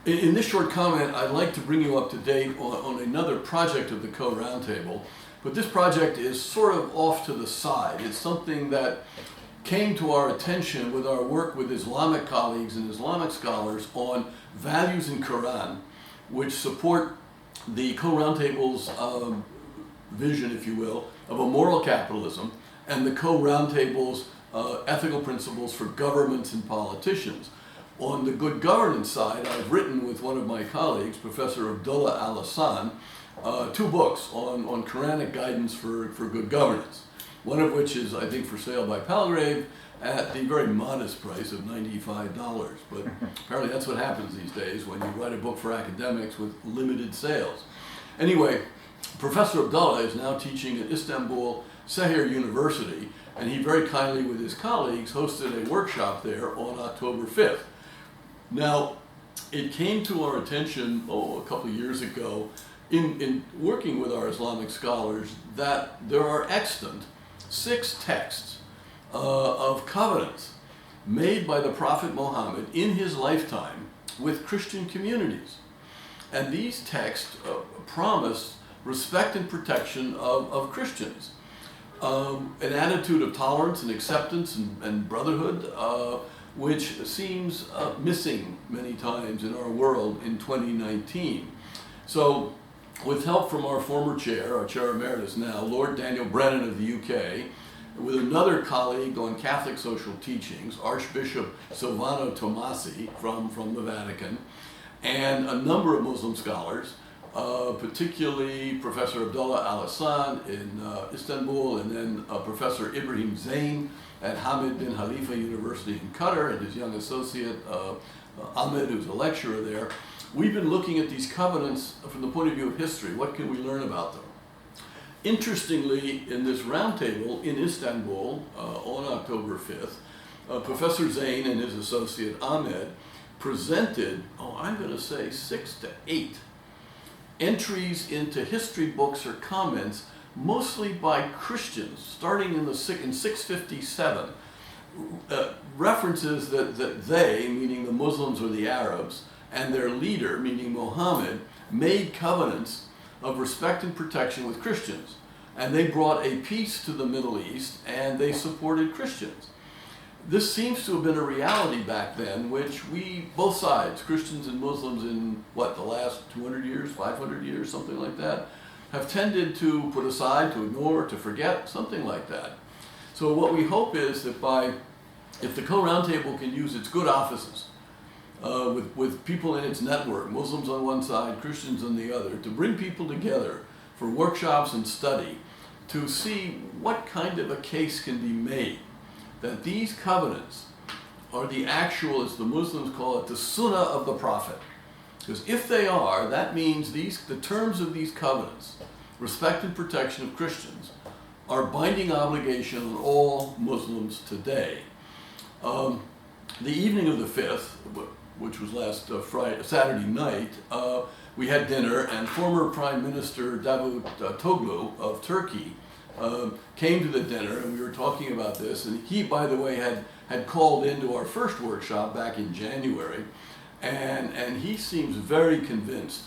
In this short comment, I'd like to bring you up to date on another project of the Co-Roundtable, but this project is sort of off to the side. It's something that came to our attention with our work with Islamic colleagues and Islamic scholars on values in Quran, which support the Co-Roundtable's vision, if you will, of a moral capitalism, and the Co-Roundtable's ethical principles for governments and politicians. On the good governance side, I've written with one of my colleagues, Professor Abdullah Al-Hassan, 2 books on Quranic guidance for good governance. One of which is, I think, for sale by Palgrave at the very modest price of $95. But apparently that's what happens these days when you write a book for academics with limited sales. Anyway, Professor Abdullah is now teaching at Istanbul Sehir University, and he very kindly, with his colleagues, hosted a workshop there on October 5th. Now, it came to our attention, a couple of years ago, in working with our Islamic scholars, that there are extant 6 texts of covenants made by the Prophet Muhammad in his lifetime with Christian communities. And these texts promise respect and protection of Christians. An attitude of tolerance and acceptance and brotherhood, which seems missing many times in our world in 2019. So, with help from our former chair, our chair emeritus now, Lord Daniel Brennan of the UK, with another colleague on Catholic social teachings, Archbishop Silvano Tomasi from the Vatican, and a number of Muslim scholars, particularly Professor Abdullah Al-Hassan in Istanbul, and then Professor Ibrahim Zain at Hamid bin Khalifa University in Qatar, and his young associate Ahmed, who's a lecturer there. We've been looking at these covenants from the point of view of history. What can we learn about them? Interestingly, in this roundtable in Istanbul on October 5th, Professor Zain and his associate Ahmed presented, I'm going to say 6 to 8 entries into history books or comments, mostly by Christians, starting in 657, references that they, meaning the Muslims or the Arabs, and their leader, meaning Muhammad, made covenants of respect and protection with Christians. And they brought a peace to the Middle East, and they supported Christians. This seems to have been a reality back then, which we, both sides, Christians and Muslims in, the last 200 years, 500 years, something like that, have tended to put aside, to ignore, to forget, something like that. So what we hope is that if the Co-Roundtable can use its good offices, with people in its network, Muslims on one side, Christians on the other, to bring people together for workshops and study, to see what kind of a case can be made that these covenants are the actual, as the Muslims call it, the sunnah of the Prophet. Because if they are, that means the terms of these covenants, respect and protection of Christians, are binding obligation on all Muslims today. The evening of the 5th, which was last Saturday night, we had dinner, and former Prime Minister Davutoglu of Turkey came to the dinner, and we were talking about this, and he, by the way, had called into our first workshop back in January, and he seems very convinced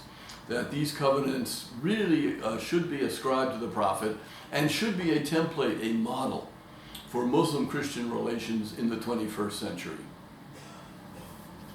that these covenants really should be ascribed to the Prophet and should be a template, a model for Muslim-Christian relations in the 21st century.